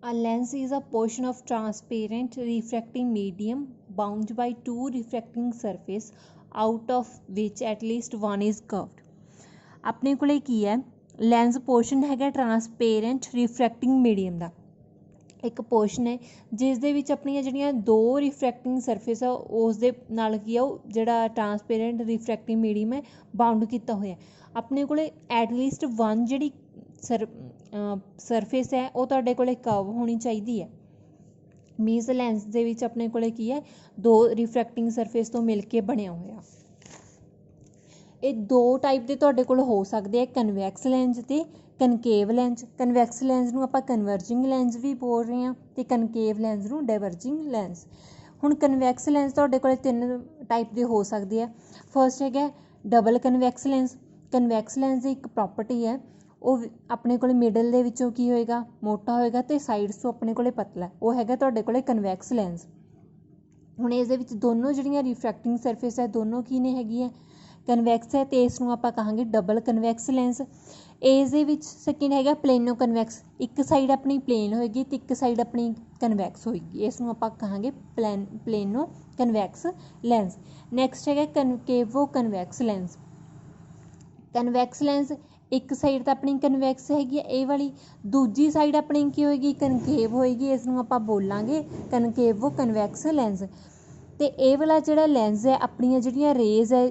A lens is a portion of transparent refracting medium bound by two refracting surface out of which at least one is curved. ਆਪਣੇ ਕੋਲੇ ਕੀ ਹੈ lens portion ਹੈਗਾ transparent ਰਿਫਰੈਕਟਿੰਗ medium ਦਾ ਇੱਕ portion ਹੈ ਜਿਸ ਦੇ ਵਿੱਚ ਆਪਣੀਆਂ ਜਿਹੜੀਆਂ ਦੋ ਰਿਫਰੈਕਟਿੰਗ ਸਰਫੇਸ ਆ ਉਸ ਦੇ ਨਾਲ ਕੀ ਆ ਉਹ ਜਿਹੜਾ ਟਰਾਂਸਪੇਰੈਂਟ ਰਿਫਰੈਕਟਿੰਗ ਮੀਡੀਅਮ ਹੈ ਬਾਉਂਡ ਕੀਤਾ ਹੋਇਆ ਆਪਣੇ ਕੋਲੇ ਐਟਲੀਸਟ ਵਨ ਜਿਹੜੀ ਸਰਫੇਸ ਹੈ ਉਹ ਤੁਹਾਡੇ ਕੋਲੇ ਕਰਵ ਹੋਣੀ ਚਾਹੀਦੀ ਹੈ ਮੀਨਸ ਲੈਂਸ ਦੇ ਵਿੱਚ ਆਪਣੇ ਕੋਲੇ ਕੀ ਹੈ ਦੋ ਰਿਫਰੈਕਟਿੰਗ ਸਰਫੇਸ ਤੋਂ ਮਿਲ ਕੇ ਬਣਿਆ ਹੋਇਆ ਇਹ ਦੋ ਟਾਈਪ ਦੇ ਤੁਹਾਡੇ ਕੋਲ ਹੋ ਸਕਦੇ ਆ ਕਨਵੈਕਸ ਲੈਂਸ ਤੇ ਕਨਕੇਵ ਲੈਂਸ ਕਨਵੈਕਸ ਲੈਂਸ ਨੂੰ ਆਪਾਂ ਕਨਵਰਜਿੰਗ ਲੈਂਸ ਵੀ ਬੋਲ ਰਹੇ ਹਾਂ ਤੇ ਕਨਕੇਵ ਲੈਂਸ ਨੂੰ ਡਾਇਵਰਜਿੰਗ ਲੈਂਸ ਹੁਣ ਕਨਵੈਕਸ ਲੈਂਸ ਤੁਹਾਡੇ ਕੋਲ ਤਿੰਨ ਟਾਈਪ ਦੇ ਹੋ ਸਕਦੇ ਆ ਫਰਸਟ ਹੈਗਾ ਡਬਲ ਕਨਵੈਕਸ ਲੈਂਸ ਦੀ ਇੱਕ ਪ੍ਰੋਪਰਟੀ ਹੈ ਉਹ ਆਪਣੇ ਕੋਲ ਮਿਡਲ ਦੇ ਵਿੱਚੋਂ ਕੀ ਹੋਏਗਾ ਮੋਟਾ ਹੋਏਗਾ ਤੇ ਸਾਈਡਸ ਤੋਂ ਆਪਣੇ ਕੋਲੇ ਪਤਲਾ ਉਹ ਹੈਗਾ ਤੁਹਾਡੇ ਕੋਲੇ ਕਨਵੈਕਸ ਲੈਂਸ ਹੁਣ ਇਸ ਦੇ ਵਿੱਚ ਦੋਨੋਂ ਜਿਹੜੀਆਂ ਰਿਫਰੈਕਟਿੰਗ ਸਰਫੇਸ ਹੈ ਦੋਨੋਂ ਕੀ ਨੇ ਹੈਗੀਆਂ ਕਨਵੈਕਸ ਹੈ ਤੇ ਇਸ ਨੂੰ ਆਪਾਂ ਕਹਾਂਗੇ ਡਬਲ ਕਨਵੈਕਸ ਲੈਂਸ ਇਸ ਦੇ ਵਿੱਚ ਸੈਕਿੰਡ ਹੈਗਾ ਪਲੇਨੋ ਕਨਵੈਕਸ ਇੱਕ ਸਾਈਡ ਆਪਣੀ ਪਲੇਨ ਹੋਏਗੀ ਤੇ ਇੱਕ ਸਾਈਡ ਆਪਣੀ ਕਨਵੈਕਸ ਹੋਏਗੀ ਇਸ ਨੂੰ ਆਪਾਂ ਕਹਾਂਗੇ ਪਲੇਨੋ ਕਨਵੈਕਸ ਲੈਂਸ ਨੈਕਸਟ ਹੈਗਾ ਕਨਕੇਵੋ ਕਨਵੈਕਸ ਲੈਂਸ ਇੱਕ ਸਾਈਡ ਤਾਂ ਆਪਣੀ ਕਨਵੈਕਸ ਹੈਗੀ ਹੈ ਇਹ ਵਾਲੀ ਦੂਜੀ ਸਾਈਡ ਆਪਣੀ ਕੀ ਹੋਏਗੀ ਕਨਕੇਵ ਹੋਏਗੀ ਇਸ ਨੂੰ ਆਪਾਂ ਬੋਲਾਂਗੇ ਕਨਕੇਵੋ ਕਨਵੈਕਸ ਲੈਂਸ ਤੇ ਇਹ ਵਾਲਾ ਜਿਹੜਾ ਲੈਂਸ ਹੈ ਆਪਣੀਆਂ ਜਿਹੜੀਆਂ ਰੇਜ਼ ਹੈ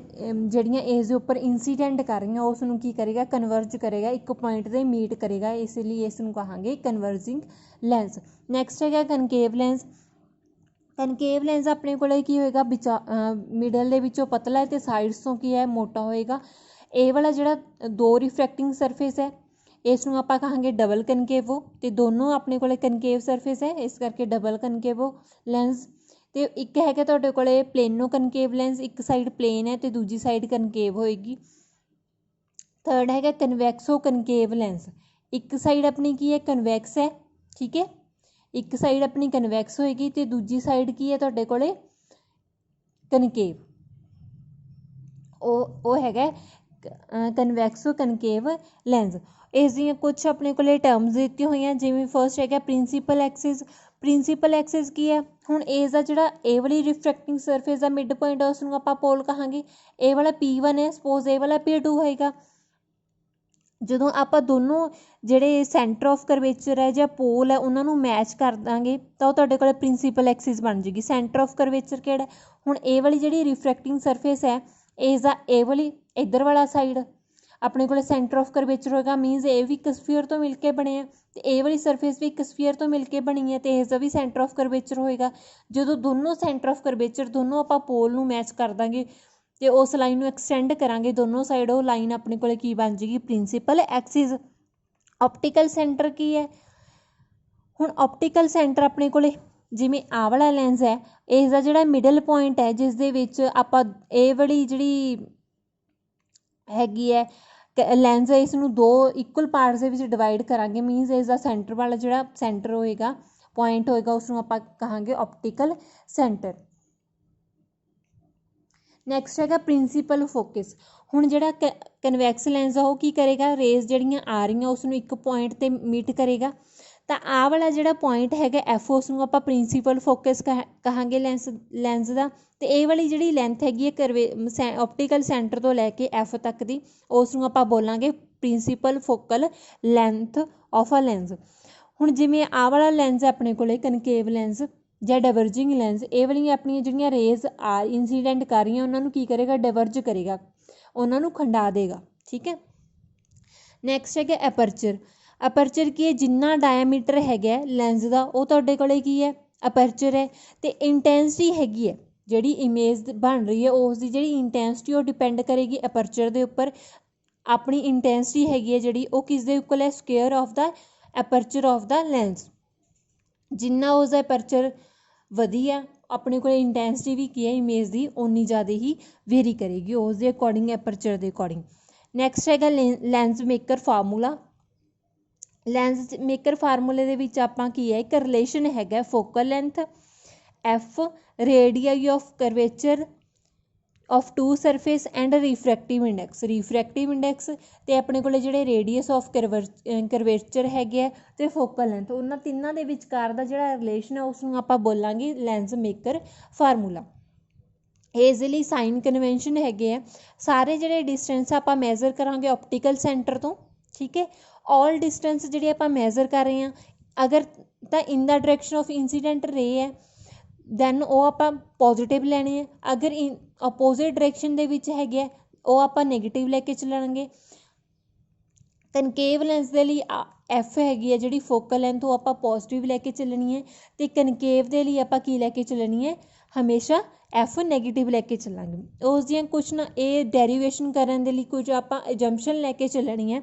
ਜਿਹੜੀਆਂ ਇਸ ਦੇ ਉੱਪਰ ਇੰਸੀਡੈਂਟ ਕਰ ਰਹੀਆਂ ਉਸ ਨੂੰ ਕੀ ਕਰੇਗਾ ਕਨਵਰਜ ਕਰੇਗਾ ਇੱਕ ਪੁਆਇੰਟ 'ਤੇ ਮੀਟ ਕਰੇਗਾ ਇਸ ਲਈ ਇਸ ਨੂੰ ਕਹਾਂਗੇ ਕਨਵਰਜਿੰਗ ਲੈਂਸ ਨੈਕਸਟ ਹੈਗਾ ਕਨਕੇਵ ਲੈਂਸ ਆਪਣੇ ਕੋਲ ਕੀ ਹੋਏਗਾ ਮਿਡਲ ਦੇ ਵਿੱਚੋਂ ਪਤਲਾ ਹੈ ਤੇ ਸਾਈਡਸ ਤੋਂ ਕੀ ਹੈ ਮੋਟਾ ਹੋਏਗਾ ਇਹ ਵਾਲਾ ਜਿਹੜਾ ਦੋ ਰਿਫਰੈਕਟਿੰਗ ਸਰਫੇਸ ਹੈ ਇਸ ਨੂੰ ਆਪਾਂ ਕਹਾਂਗੇ ਡਬਲ ਕਨਕੇਵੋ ਤੇ ਦੋਨੋਂ ਆਪਣੇ ਕੋਲੇ ਕਨਕੇਵ ਸਰਫੇਸ ਹੈ ਇਸ ਕਰਕੇ ਡਬਲ ਕਨਕੇਵੋ ਲੈਂਸ ਤੇ ਇੱਕ ਹੈਗਾ ਤੁਹਾਡੇ ਕੋਲੇ ਪਲੇਨੋ ਕਨਕੇਵ ਲੈਂਸ ਇੱਕ ਸਾਈਡ ਪਲੇਨ ਹੈ ਤੇ ਦੂਜੀ ਸਾਈਡ ਕਨਕੇਵ ਹੋਏਗੀ ਥਰਡ ਹੈਗਾ ਕਨਵੈਕਸੋ ਕਨਕੇਵ ਲੈਂਸ ਇੱਕ ਸਾਈਡ ਆਪਣੀ ਕੀ ਹੈ ਕਨਵੈਕਸ ਹੈ ਠੀਕ ਹੈ ਇੱਕ ਸਾਈਡ ਆਪਣੀ ਕਨਵੈਕਸ ਹੋਏਗੀ ਤੇ ਦੂਜੀ ਸਾਈਡ ਕੀ ਹੈ ਤੁਹਾਡੇ ਕੋਲੇ ਕਨਕੇਵ ਉਹ ਹੈਗਾ ਕਨਵੈਕਸੋ ਕਨਕੇਵ ਲੈਂਸ ਇਸ ਦੀਆਂ ਕੁਛ ਆਪਣੇ ਕੋਲੇ ਟਰਮਸ ਦਿੱਤੀਆਂ ਹੋਈਆਂ ਜਿਵੇਂ ਫਰਸਟ ਹੈਗਾ ਪ੍ਰਿੰਸੀਪਲ ਐਕਸਿਸ ਕੀ ਹੈ ਹੁਣ ਇਸ ਦਾ ਜਿਹੜਾ ਇਹ ਵਾਲੀ ਰਿਫਰੈਕਟਿੰਗ ਸਰਫੇਸ ਦਾ ਮਿਡ ਪੁਆਇੰਟ ਉਸ ਨੂੰ ਆਪਾਂ ਪੋਲ ਕਹਾਂਗੇ ਇਹ ਵਾਲਾ P1 ਹੈ ਸਪੋਜ਼ ਇਹ ਵਾਲਾ P2 ਹੋਏਗਾ ਜਦੋਂ ਆਪਾਂ ਦੋਨੋਂ ਜਿਹੜੇ ਸੈਂਟਰ ਆਫ ਕਰਵੇਚਰ ਹੈ ਜਾਂ ਪੋਲ ਹੈ ਉਹਨਾਂ ਨੂੰ ਮੈਚ ਕਰ ਦਾਂਗੇ ਤਾਂ ਉਹ ਤੁਹਾਡੇ ਕੋਲ ਪ੍ਰਿੰਸੀਪਲ ਐਕਸਿਸ ਬਣ ਜਾਏਗੀ ਸੈਂਟਰ ਆਫ ਕਰਵੇਚਰ ਕਿਹੜਾ ਹੁਣ ਇਹ ਵਾਲੀ ਜਿਹੜੀ ਰਿਫਰੈਕਟਿੰਗ ਸਰਫੇਸ ਹੈ ਇਸ ਦਾ ਇਹ ਵਾਲੀ ਇੱਧਰ ਵਾਲਾ ਸਾਈਡ ਆਪਣੇ ਕੋਲ ਸੈਂਟਰ ਆਫ ਕਰਵੇਚਰ ਹੋਏਗਾ ਮੀਨਸ ਇਹ ਵੀ ਇੱਕ ਸਫੀਅਰ ਤੋਂ ਮਿਲ ਕੇ ਬਣੇ ਆ ਤੇ ਇਹ ਵਾਲੀ ਸਰਫੇਸ ਵੀ ਇੱਕ ਸਫੀਅਰ ਤੋਂ ਮਿਲ ਕੇ ਬਣੀ ਹੈ ਤੇ ਇਸ ਦਾ ਵੀ ਸੈਂਟਰ ਆਫ ਕਰਵੇਚਰ ਹੋਏਗਾ ਜਦੋਂ ਦੋਨੋਂ ਸੈਂਟਰ ਆਫ ਕਰਵੇਚਰ ਦੋਨੋਂ ਆਪਾਂ ਪੋਲ ਨੂੰ ਮੈਚ ਕਰ ਦਾਂਗੇ ਤੇ ਉਸ ਲਾਈਨ ਨੂੰ ਐਕਸਟੈਂਡ ਕਰਾਂਗੇ ਦੋਨੋਂ ਸਾਈਡ ਉਹ ਲਾਈਨ ਆਪਣੇ ਕੋਲ ਕੀ ਬਣ ਜਾਏਗੀ ਪ੍ਰਿੰਸੀਪਲ ਐਕਸਿਸ ਆਪਟੀਕਲ ਸੈਂਟਰ ਕੀ ਹੈ ਹੁਣ ਆਪਟੀਕਲ ਸੈਂਟਰ ਆਪਣੇ ਕੋਲੇ ਜਿਵੇਂ ਆਹ ਵਾਲਾ ਲੈਂਸ ਹੈ ਇਸ ਦਾ ਜਿਹੜਾ ਮਿਡਲ ਪੁਆਇੰਟ ਹੈ ਜਿਸ ਦੇ ਵਿੱਚ ਆਪਾਂ ਇਹ ਵਾਲੀ ਜਿਹੜੀ ਹੈਗੀ ਹੈ ਲੈਂਸ ਹੈ ਇਸ ਨੂੰ ਦੋ ਇਕੁਅਲ ਪਾਰਟਸ ਦੇ ਵਿੱਚ ਡਿਵਾਈਡ ਕਰਾਂਗੇ ਮੀਨਸ ਇਸ ਦਾ ਸੈਂਟਰ ਵਾਲਾ ਜਿਹੜਾ ਸੈਂਟਰ ਹੋਏਗਾ ਪੁਆਇੰਟ ਹੋਏਗਾ ਉਸ ਨੂੰ ਆਪਾਂ ਕਹਾਂਗੇ ਆਪਟੀਕਲ ਸੈਂਟਰ ਨੈਕਸਟ ਹੈਗਾ ਪ੍ਰਿੰਸੀਪਲ ਫੋਕਸ ਹੁਣ ਜਿਹੜਾ ਕਨਵੈਕਸ ਲੈਂਸ ਆ ਉਹ ਕੀ ਕਰੇਗਾ ਰੇਜ਼ ਜਿਹੜੀਆਂ ਆ ਰਹੀਆਂ ਉਸ ਨੂੰ ਇੱਕ ਪੁਆਇੰਟ 'ਤੇ ਮੀਟ ਕਰੇਗਾ ਤਾਂ ਆਹ ਵਾਲਾ ਜਿਹੜਾ ਪੁਆਇੰਟ ਹੈਗਾ ਐਫ ਉਸ ਨੂੰ ਆਪਾਂ ਪ੍ਰਿੰਸੀਪਲ ਫੋਕਸ ਕਹਾਂਗੇ ਲੈਂਸ ਦਾ ਤੇ ਇਹ ਵਾਲੀ ਜਿਹੜੀ ਲੈਂਥ ਹੈਗੀ ਹੈ ਆਪਟੀਕਲ ਸੈਂਟਰ ਤੋਂ ਲੈ ਕੇ ਐਫ ਤੱਕ ਦੀ ਉਸ ਨੂੰ ਆਪਾਂ ਬੋਲਾਂਗੇ principal focal length of a lens ਹੁਣ ਜਿਵੇਂ ਆਹ ਵਾਲਾ ਲੈਂਸ ਹੈ ਆਪਣੇ ਕੋਲੇ ਕਨਕੇਵ ਲੈਂਸ ਜਾਂ ਡਾਇਵਰਜਿੰਗ ਲੈਂਸ ਇਹ ਵਾਲੀਆਂ ਆਪਣੀਆਂ ਜਿਹੜੀਆਂ ਰੇਜ਼ ਆ ਇੰਸੀਡੈਂਟ ਕਰ ਰਹੀਆਂ ਉਹਨਾਂ ਨੂੰ ਕੀ ਕਰੇਗਾ ਡਾਇਵਰਜ ਕਰੇਗਾ ਉਹਨਾਂ ਨੂੰ ਖੰਡਾ ਦੇਗਾ ਠੀਕ ਹੈ ਨੈਕਸਟ ਹੈਗਾ ਅਪਰਚਰ ਕੀ ਹੈ ਜਿੰਨਾ ਡਾਇਆਮੀਟਰ ਹੈਗਾ ਲੈਂਸ ਦਾ ਉਹ ਤੁਹਾਡੇ ਕੋਲੇ ਕੀ ਹੈ ਅਪਰਚਰ ਹੈ ਤੇ ਇੰਟੈਂਸਿਟੀ ਹੈਗੀ ਹੈ ਜਿਹੜੀ ਇਮੇਜ ਬਣ ਰਹੀ ਹੈ ਉਸ ਦੀ ਜਿਹੜੀ ਇੰਟੈਂਸਿਟੀ ਉਹ ਡਿਪੈਂਡ ਕਰੇਗੀ ਅਪਰਚਰ ਦੇ ਉੱਪਰ ਆਪਣੀ ਇੰਟੈਂਸਿਟੀ ਹੈਗੀ ਹੈ ਜਿਹੜੀ ਉਹ ਕਿਸ ਦੇ ਇਕੁਅਲ ਹੈ square of the aperture of the lens ਜਿੰਨਾ ਉਸਦਾ ਅਪਰਚਰ ਵਧੀਆ ਆਪਣੇ ਕੋਲ ਇੰਟੈਂਸਿਟੀ ਵੀ ਕੀ ਹੈ ਇਮੇਜ ਦੀ ਓਨੀ ਜ਼ਿਆਦਾ ਹੀ ਵੇਰੀ ਕਰੇਗੀ ਉਸ ਦੇ ਅਕੋਰਡਿੰਗ ਅਪਰਚਰ ਦੇ ਅਕੋਰਡਿੰਗ ਨੈਕਸਟ ਹੈਗਾ ਲੈਂਸ ਮੇਕਰ ਫਾਰਮੂਲੇ ਦੇ ਵਿੱਚ ਆਪਾਂ ਕੀ ਹੈ ਇੱਕ ਰਿਲੇਸ਼ਨ ਹੈਗਾ focal length F radii of curvature of two surface and refractive index ਤੇ ਆਪਣੇ ਕੋਲੇ ਜਿਹੜੇ ਰੇਡੀਅਸ ਆਫ ਕਰਵੇਚਰ ਹੈਗੇ ਆ ਤੇ ਫੋਕਲ ਲੈਂਥ, ਉਹਨਾਂ ਤਿੰਨਾਂ ਦੇ ਵਿਚਕਾਰ ਦਾ ਜਿਹੜਾ ਰਿਲੇਸ਼ਨ ਹੈ ਉਸ ਨੂੰ ਆਪਾਂ ਬੋਲਾਂਗੇ ਲੈਂਸ ਮੇਕਰ ਫਾਰਮੂਲਾ। ਇਸ ਲਈ ਸਾਈਨ ਕਨਵੈਂਸ਼ਨ ਹੈਗੇ ਆ, ਸਾਰੇ ਜਿਹੜੇ ਡਿਸਟੈਂਸ ਆਪਾਂ ਮੈਜ਼ਰ ਕਰਾਂਗੇ ਆਪਟੀਕਲ ਸੈਂਟਰ ਤੋਂ, ਠੀਕ ਹੈ। ਆਲ ਡਿਸਟੈਂਸ ਜਿਹੜੀ ਆਪਾਂ ਮੈਜ਼ਰ ਕਰ ਰਹੇ ਹਾਂ ਅਗਰ ਤਾਂ ਇਨ ਦਾ ਡਾਇਰੈਕਸ਼ਨ ਆਫ ਇੰਸੀਡੈਂਟ ਰੇ ਹੈ ਦੈਨ ਉਹ ਆਪਾਂ ਪੋਜ਼ੀਟਿਵ ਲੈਣੇ ਆ, ਅਗਰ ਅਪੋਜ਼ਿਟ ਡਾਇਰੈਕਸ਼ਨ ਦੇ ਵਿੱਚ ਹੈਗੇ ਆ ਉਹ ਆਪਾਂ ਨੈਗੇਟਿਵ ਲੈ ਕੇ ਚੱਲਾਂਗੇ। ਕਨਕੇਵ ਲੈਂਸ ਦੇ ਲਈ ਐਫ ਹੈਗੀ ਹੈ ਜਿਹੜੀ ਫੋਕਲ ਲੈਂਥ ਉਹ ਆਪਾਂ ਪੋਜ਼ੀਟਿਵ ਲੈ ਕੇ ਚੱਲਣੀ ਹੈ, ਅਤੇ ਕਨਕੇਵ ਦੇ ਲਈ ਆਪਾਂ ਕੀ ਲੈ ਕੇ ਚੱਲਣੀ ਹੈ ਹਮੇਸ਼ਾ ਐਫ ਨੈਗੇਟਿਵ ਲੈ ਕੇ ਚੱਲਾਂਗੇ। ਉਸ ਦੀਆਂ ਕੁਛ ਨਾ ਇਹ ਡੈਰੀਵੇਸ਼ਨ ਕਰਨ ਦੇ ਲਈ ਕੁਝ ਆਪਾਂ ਐਜੰਪਸ਼ਨ ਲੈ ਕੇ ਚੱਲਣੀ ਹੈ।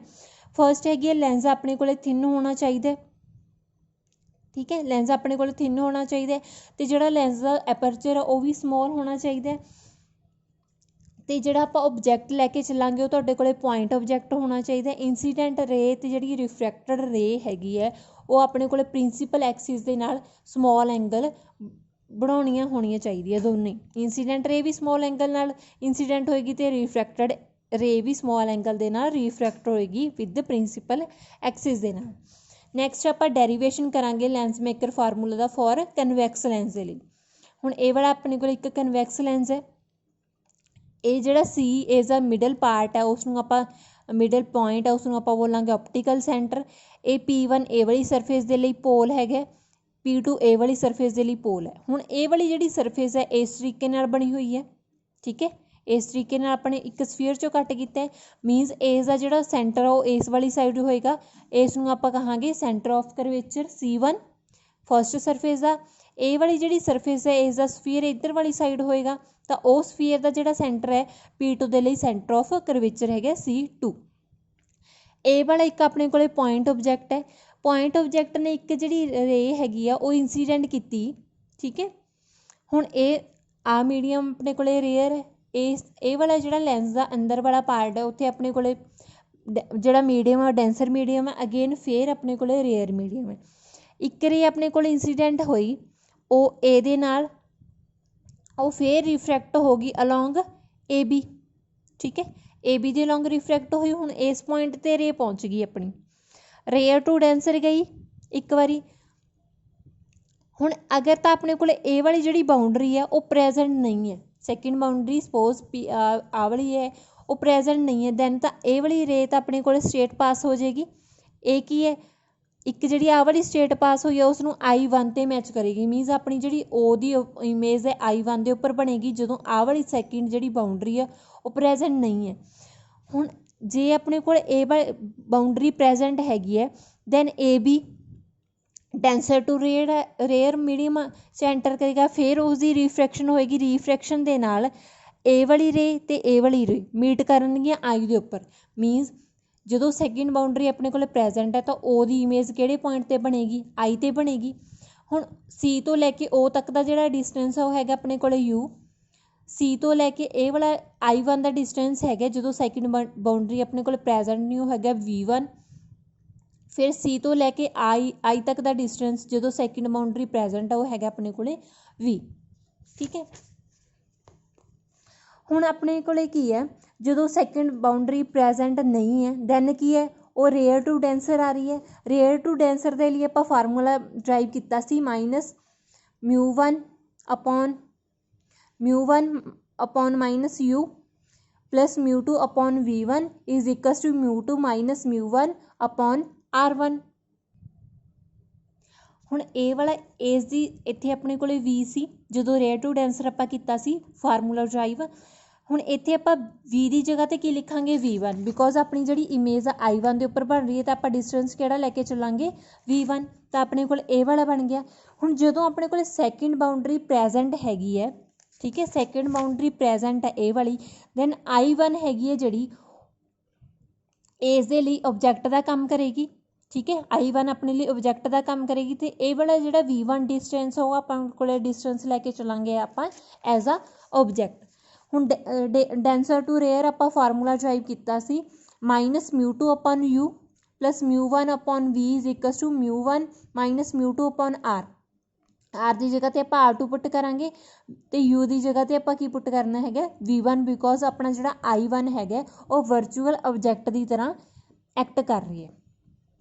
ਫਸਟ ਹੈਗੀ ਹੈ ਲੈਂਸ ਆਪਣੇ ਕੋਲੇ ਥਿਨ ਹੋਣਾ ਚਾਹੀਦਾ, ਠੀਕ ਹੈ, ਲੈਂਸ ਆਪਣੇ ਕੋਲ ਥਿਨ ਹੋਣਾ ਚਾਹੀਦਾ, ਅਤੇ ਜਿਹੜਾ ਲੈਂਸ ਦਾ ਐਪਰਚਰ ਆ ਉਹ ਵੀ ਸਮੋਲ ਹੋਣਾ ਚਾਹੀਦਾ, ਅਤੇ ਜਿਹੜਾ ਆਪਾਂ ਓਬਜੈਕਟ ਲੈ ਕੇ ਚੱਲਾਂਗੇ ਉਹ ਤੁਹਾਡੇ ਕੋਲ ਪੁਆਇੰਟ ਓਬਜੈਕਟ ਹੋਣਾ ਚਾਹੀਦਾ। ਇੰਸੀਡੈਂਟ ਰੇ ਅਤੇ ਜਿਹੜੀ ਰਿਫਰੈਕਟਡ ਰੇ ਹੈਗੀ ਹੈ ਉਹ ਆਪਣੇ ਕੋਲ ਪ੍ਰਿੰਸੀਪਲ ਐਕਸਿਸ ਦੇ ਨਾਲ ਸਮੋਲ ਐਂਗਲ ਬਣਾਉਣੀਆਂ ਹੋਣੀਆਂ ਚਾਹੀਦੀਆਂ ਦੋਨੇ। ਇੰਸੀਡੈਂਟ ਰੇ ਵੀ ਸਮੋਲ ਐਂਗਲ ਨਾਲ ਇੰਸੀਡੈਂਟ ਹੋਏਗੀ ਅਤੇ ਰਿਫਰੈਕਟਡ ਰੇ ਵੀ ਸਮੋਲ ਐਂਗਲ ਦੇ ਨਾਲ ਰਿਫਰੈਕਟ ਹੋਏਗੀ ਵਿਦ ਪ੍ਰਿੰਸੀਪਲ ਐਕਸਿਸ ਦੇ ਨਾਲ। ਨੈਕਸਟ ਆਪਾਂ ਡੈਰੀਵੇਸ਼ਨ ਕਰਾਂਗੇ ਲੈਂਸ ਮੇਕਰ ਫਾਰਮੂਲਾ ਦਾ ਫॉर ਕਨਵੈਕਸ ਲੈਂਸ ਦੇ ਲਈ। ਹੁਣ ਇਹ ਵਾਲਾ ਆਪਣੇ ਕੋਲ ਇੱਕ ਕਨਵੈਕਸ ਲੈਂਸ ਹੈ, ਇਹ ਜਿਹੜਾ ਸੀ ਇਸ ਦਾ ਮਿਡਲ ਪਾਰਟ ਹੈ ਉਸ ਨੂੰ ਆਪਾਂ ਮਿਡਲ ਪੁਆਇੰਟ ਹੈ ਉਸ ਨੂੰ ਆਪਾਂ ਬੋਲਾਂਗੇ ਆਪਟੀਕਲ ਸੈਂਟਰ। ਇਹ P1 ਇਹ ਵਾਲੀ ਸਰਫੇਸ ਦੇ ਲਈ ਪੋਲ ਹੈਗਾ, P2 ਇਹ ਵਾਲੀ ਸਰਫੇਸ ਦੇ ਲਈ ਪੋਲ ਹੈ। ਹੁਣ ਇਹ ਵਾਲੀ ਜਿਹੜੀ ਸਰਫੇਸ ਹੈ ਇਸ ਤਰੀਕੇ ਨਾਲ ਬਣੀ ਹੋਈ ਹੈ, ਠੀਕ ਹੈ, ਇਸ ਤਰੀਕੇ ਨਾਲ ਆਪਣੇ ਇੱਕ ਸਫੀਅਰ 'ਚੋਂ ਕੱਟ ਕੀਤਾ ਹੈ, ਮੀਨਸ ਇਸ ਦਾ ਜਿਹੜਾ ਸੈਂਟਰ ਆ ਉਹ ਇਸ ਵਾਲੀ ਸਾਈਡ ਹੋਏਗਾ, ਇਸ ਨੂੰ ਆਪਾਂ ਕਹਾਂਗੇ centre of curvature C1 first surface ਦਾ। ਇਹ ਵਾਲੀ ਜਿਹੜੀ ਸਰਫੇਸ ਹੈ ਇਸ ਦਾ ਸਫੀਅਰ ਇੱਧਰ ਵਾਲੀ ਸਾਈਡ ਹੋਏਗਾ, ਤਾਂ ਉਹ ਸਫੀਅਰ ਦਾ ਜਿਹੜਾ ਸੈਂਟਰ ਹੈ P2 ਦੇ ਲਈ ਸੈਂਟਰ ਆਫ ਕਰਵੇਚਰ ਹੈਗਾ C2। ਇਹ ਵਾਲਾ ਇੱਕ ਆਪਣੇ ਕੋਲੇ ਪੁਆਇੰਟ ਓਬਜੈਕਟ ਹੈ, ਪੁਆਇੰਟ ਓਬਜੈਕਟ ਨੇ ਇੱਕ ਜਿਹੜੀ ਰੇ ਹੈਗੀ ਆ ਉਹ ਇੰਸੀਡੈਂਟ ਕੀਤੀ, ਠੀਕ ਹੈ। ਹੁਣ ਇਹ ਆ ਮੀਡੀਅਮ ਆਪਣੇ ਕੋਲੇ ਰੇਅਰ ਹੈ, ਇਹ ਵਾਲਾ ਜਿਹੜਾ ਲੈਂਸ ਦਾ ਅੰਦਰ ਵਾਲਾ ਪਾਰਟ ਹੈ ਉੱਥੇ ਆਪਣੇ ਕੋਲੇ ਜਿਹੜਾ ਮੀਡੀਅਮ ਆ ਡੈਂਸਰ ਮੀਡੀਅਮ ਹੈ, ਅਗੇਨ ਫੇਰ ਆਪਣੇ ਕੋਲੇ ਰੇਅਰ ਮੀਡੀਅਮ ਹੈ। ਇੱਕ ਰੇ ਆਪਣੇ ਕੋਲ ਇੰਸੀਡੈਂਟ ਹੋਈ ਉਹ ਇਹਦੇ ਨਾਲ ਉਹ ਫੇਰ ਰਿਫਰੈਕਟ ਹੋ ਗਈ ਅਲੋਂਗ AB, ਠੀਕ ਹੈ, AB ਦੇ ਅਲੋਂਗ ਰਿਫਰੈਕਟ ਹੋਈ। ਹੁਣ ਇਸ ਪੁਆਇੰਟ 'ਤੇ ਰੇ ਪਹੁੰਚ ਗਈ ਆਪਣੀ, ਰੇਅਰ ਟੂ ਡੈਂਸਰ ਗਈ ਇੱਕ ਵਾਰੀ। ਹੁਣ ਅਗਰ ਤਾਂ ਆਪਣੇ ਕੋਲ ਇਹ ਵਾਲੀ ਜਿਹੜੀ ਬਾਊਂਡਰੀ ਹੈ ਉਹ ਪ੍ਰੈਜੈਂਟ ਨਹੀਂ ਹੈ, ਸੈਕਿੰਡ ਬਾਊਂਡਰੀ ਸਪੋਜ਼ ਆਹ ਵਾਲੀ ਹੈ ਉਹ ਪ੍ਰੈਜੈਂਟ ਨਹੀਂ ਹੈ, ਦੈਨ ਤਾਂ ਇਹ ਵਾਲੀ ਰੇ ਤਾਂ ਆਪਣੇ ਕੋਲ ਸਟ੍ਰੇਟ ਪਾਸ ਹੋ ਜਾਏਗੀ। ਇਹ ਕੀ ਹੈ, ਇੱਕ ਜਿਹੜੀ ਆਹ ਵਾਲੀ ਸਟ੍ਰੇਟ ਪਾਸ ਹੋਈ ਹੈ ਉਸ ਨੂੰ I1 'ਤੇ ਮੈਚ ਕਰੇਗੀ, ਮੀਨਸ ਆਪਣੀ ਜਿਹੜੀ O ਦੀ ਇਮੇਜ ਹੈ I1 ਦੇ ਉੱਪਰ ਬਣੇਗੀ ਜਦੋਂ ਆਹ ਵਾਲੀ ਸੈਕਿੰਡ ਜਿਹੜੀ ਬਾਊਂਡਰੀ ਆ ਉਹ ਪ੍ਰੈਜੈਂਟ ਨਹੀਂ ਹੈ। ਹੁਣ ਜੇ ਆਪਣੇ ਕੋਲ ਇਹ ਬਾਊਂਡਰੀ ਪ੍ਰੈਜੈਂਟ ਹੈਗੀ ਹੈ then AB denser to rare medium centre ਕਰੇਗਾ, ਫਿਰ ਉਸਦੀ ਰਿਫਰੈਕਸ਼ਨ ਹੋਏਗੀ, ਰਿਫਰੈਕਸ਼ਨ ਦੇ ਨਾਲ ਇਹ ਵਾਲੀ ਰੇ ਅਤੇ ਇਹ ਵਾਲੀ ਰੇ ਮੀਟ ਕਰਨਗੀਆਂ I ਦੇ ਉੱਪਰ, ਮੀਨਸ ਜਦੋਂ ਸੈਕਿੰਡ ਬਾਊਂਡਰੀ ਆਪਣੇ ਕੋਲ ਪ੍ਰੈਜੈਂਟ ਹੈ ਤਾਂ ਉਹਦੀ ਇਮੇਜ ਕਿਹੜੇ ਪੁਆਇੰਟ 'ਤੇ ਬਣੇਗੀ I 'ਤੇ ਬਣੇਗੀ। ਹੁਣ C ਤੋਂ ਲੈ ਕੇ O ਤੱਕ ਦਾ ਜਿਹੜਾ ਡਿਸਟੈਂਸ ਉਹ ਹੈਗਾ ਆਪਣੇ ਕੋਲ U, C ਤੋਂ ਲੈ ਕੇ ਇਹ ਵਾਲਾ I1 ਦਾ ਡਿਸਟੈਂਸ ਹੈਗਾ ਜਦੋਂ ਸੈਕਿੰਡ ਬਾਊਂਡਰੀ ਆਪਣੇ ਕੋਲ ਪ੍ਰੈਜੈਂਟ ਨਹੀਂ ਉਹ ਹੈਗਾ V1, ਫਿਰ C ਤੋਂ ਲੈ ਕੇ I ਤੱਕ ਦਾ ਡਿਸਟੈਂਸ ਜਦੋਂ ਸੈਕਿੰਡ ਬਾਊਂਡਰੀ ਪ੍ਰੈਜੈਂਟ ਆ ਉਹ ਹੈਗਾ ਆਪਣੇ ਕੋਲ V, ਠੀਕ ਹੈ। ਹੁਣ ਆਪਣੇ ਕੋਲ ਕੀ ਹੈ, ਜਦੋਂ ਸੈਕਿੰਡ ਬਾਊਂਡਰੀ ਪ੍ਰੈਜੈਂਟ ਨਹੀਂ ਹੈ ਦੈਨ ਕੀ ਹੈ ਉਹ ਰੇਅਰ ਟੂ ਡੈਂਸਰ ਆ ਰਹੀ ਹੈ। ਰੇਅਰ ਟੂ ਡੈਂਸਰ ਦੇ ਲਈ ਆਪਾਂ ਫਾਰਮੂਲਾ ਡਰਾਈਵ ਕੀਤਾ ਸੀ -μ1 upon -u plus μ2 upon V1 is equal to μ2 minus μ1 upon R1। ਹੁਣ ਇਹ ਵਾਲਾ ਇਸ ਦੀ ਇੱਥੇ ਆਪਣੇ ਕੋਲ V ਸੀ ਜਦੋਂ ਰੇਅਰ ਟੂ ਡੈਂਸਰ ਆਪਾਂ ਕੀਤਾ ਸੀ ਫਾਰਮੂਲਾ ਡਰਾਈਵ। ਹੁਣ ਇੱਥੇ ਆਪਾਂ V ਦੀ ਜਗ੍ਹਾ 'ਤੇ ਕੀ ਲਿਖਾਂਗੇ V1, ਬਿਕੋਜ਼ ਆਪਣੀ ਜਿਹੜੀ ਇਮੇਜ ਆ I1 ਦੇ ਉੱਪਰ ਬਣ ਰਹੀ ਹੈ ਤਾਂ ਆਪਾਂ ਡਿਸਟੈਂਸ ਕਿਹੜਾ ਲੈ ਕੇ ਚੱਲਾਂਗੇ V1, ਤਾਂ ਆਪਣੇ ਕੋਲ ਇਹ ਵਾਲਾ ਬਣ ਗਿਆ। ਹੁਣ ਜਦੋਂ ਆਪਣੇ ਕੋਲ ਸੈਕਿੰਡ ਬਾਊਂਡਰੀ ਪ੍ਰੈਜੈਂਟ ਹੈਗੀ ਹੈ, ਠੀਕ ਹੈ, ਸੈਕਿੰਡ ਬਾਊਂਡਰੀ ਪ੍ਰੈਜੈਂਟ ਹੈ ਇਹ ਵਾਲੀ, ਦੈਨ I1 ਹੈਗੀ ਹੈ ਜਿਹੜੀ ਇਸ ਦੇ ਲਈ ਓਬਜੈਕਟ ਦਾ ਕੰਮ ਕਰੇਗੀ, ਠੀਕ ਹੈ, I1 ਆਪਣੇ ਲਈ ਓਬਜੈਕਟ ਦਾ ਕੰਮ ਕਰੇਗੀ, ਅਤੇ ਇਹ ਵਾਲਾ ਜਿਹੜਾ V1 ਡਿਸਟੈਂਸ ਉਹ ਆਪਾਂ ਕੋਲ ਡਿਸਟੈਂਸ ਲੈ ਕੇ ਚੱਲਾਂਗੇ ਆਪਾਂ ਐਜ਼ ਆ ਓਬਜੈਕਟ। ਹੁਣ ਡੈਂਸਰ ਟੂ ਰੇਅਰ ਆਪਾਂ ਫਾਰਮੂਲਾ ਡਰਾਈਵ ਕੀਤਾ ਸੀ -μ2 upon U plus μ1 upon V is equal to μ1 minus μ2 upon R। R की जगह ते आपां R2 पुट करांगे ते U की जगह ते आपां की पुट करना है V1 बिकॉज अपना जिहड़ा I1 है वो वर्चुअल ऑब्जैक्ट की तरह एक्ट कर रही है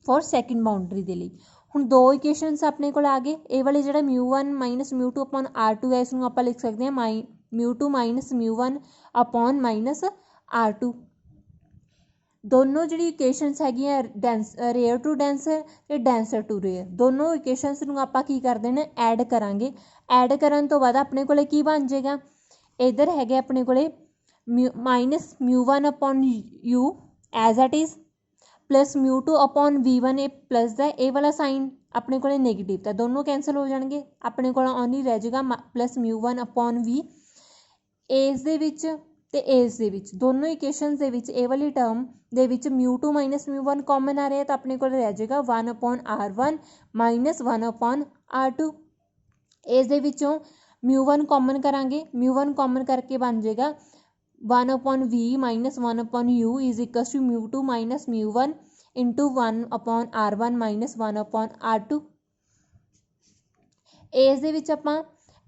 फॉर सैकेंड बाउंड्री के लिए। हुण दो इक्वेशनस अपने को आ गए, ये वाले जिहड़ा μ1 माइनस μ2 अपॉन R2 है इसनूं आपां लिख सकते हैं μ2 माइनस μ1 अपॉन माइनस R2। दोनों जिहड़ी इक्वेशनस हैगियां डेंस रेयर टू डेंसर ते डेंसर टू रेयर, दोनों इक्वेशनस नूं आपां की कर देना ऐड करांगे। ऐड करन तो बाद अपने कोले की बन जाएगा, इधर हैगे अपने कोले minus μ1 upon U as it is plus μ2 upon V1 ए प्लस दा ए वाला साइन अपने को नेगेटिव था, दोनों कैंसल हो जाएंगे, अपने को ओनली रह जाएगा प्लस μ1 अपॉन V एज दे विच ते एज दे विच दोनों इक्वेशनस दे विच ए वाली टर्म दे विच μ2 माइनस μ1 कॉमन आ रहा है तो अपने को रह जाएगा 1 upon R1 minus 1 upon R2। एज दे विचों μ1 कॉमन करांगे, μ1 कॉमन करके बन जाएगा 1 upon V minus 1 upon U is equal to μ2 minus μ1 into 1 upon R1 minus 1 upon R2। एज दे विच आपां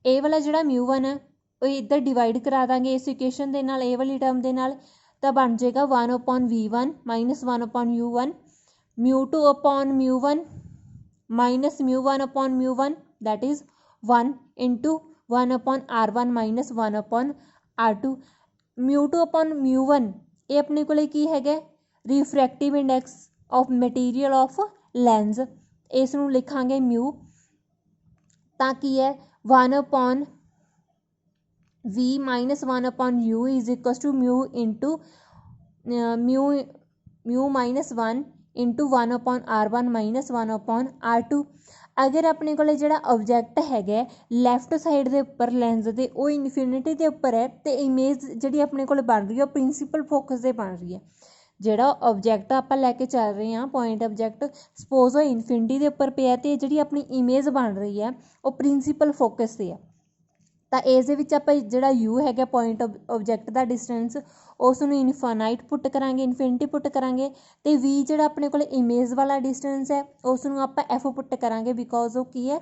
ए वाला जिहड़ा μ1 है वो इधर डिवाइड करा देंगे इस इक्वेशन दे नाल ए वाली टर्म दे नाल तो बन जाएगा 1 upon V1 minus 1 upon U1 μ2 upon μ1 minus μ1 upon μ1 that is 1 into 1 upon R1 minus 1 upon R2। μ2 upon μ1 ये अपने को की है refractive index of material of lens, इस नूं लिखांगे म्यू ताकि है 1 upon V minus 1 upon U is equal to mu into mu minus 1 into 1 upon R1 minus 1 upon R2। अगर अपने को जिहड़ा ऑब्जैक्ट है लैफ्ट साइड के उपर लैंस के वो इनफिनिटी के उपर है तो इमेज जी अपने को बन रही है प्रिंसीपल फोकस से बन रही है। जिहड़ा ऑब्जैक्ट आप लैके चल रहे हैं पॉइंट ऑब्जैक्ट सपोज वो इनफिनिटी के उपर पे तो जी अपनी इमेज बन रही है वो प्रिंसीपल फोकस से है। तो इस आप जिहड़ा U है पॉइंट ऑब्जैक्ट का डिस्टेंस उसनूं इनफाइनाइट पुट करांगे इनफिनिटी पुट करांगे तो V जिहड़ा अपने को इमेज वाला डिस्टेंस है उसनूं आपां F पुट करांगे बिकॉज वो की है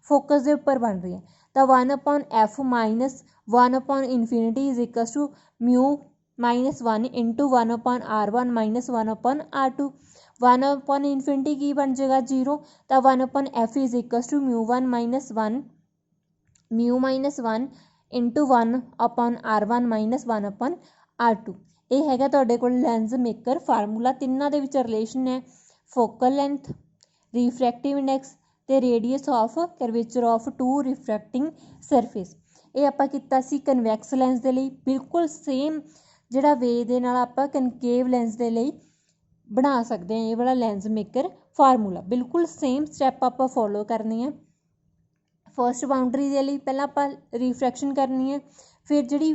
फोकस के उपर बन रही है। तो 1 upon F minus 1 upon infinity is equal to mu minus 1 into 1 upon R1 minus 1 upon R2। 1 upon infinity की बन जाएगा 0 तो 1 upon F is equal to μ1 minus 1 mu minus 1 into 1 upon R1 minus 1 upon R2। ये है तुहाडे कोल lens maker formula, तिन्नां दे विच रिलेशन है फोकल लेंथ, रिफ्रैक्टिव इंडैक्स ते radius of curvature of two refracting surface. ये आपां कीता सी कन्वैक्स लैंस दे लई, बिल्कुल सेम जिहड़ा वे दे नाल आपां कनकेव लैंस दे लई बना सकते हैं ये वाला लैंस मेकर फार्मूला, बिल्कुल सेम स्टैप आपां फॉलो करनी है। फर्स्ट बाउंड्री के लिए पहला आप रिफ्रैक्शन करनी है, फिर जी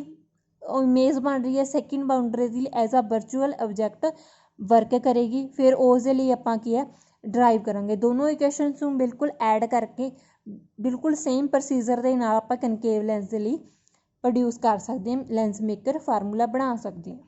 इमेज बन रही है सैकेंड बाउंड्री के लिए एज आ वर्चुअल ऑब्जैक्ट वर्क करेगी, फिर उस लिए आप ड्राइव करांगे दोनों इक्वेशनस नूं बिल्कुल ऐड करके बिल्कुल सेम प्रोसीजर के नाल आप कनकेव लैंस के लिए प्रोड्यूस कर सकते हैं, लैंस मेकर फार्मूला बना सकते हैं।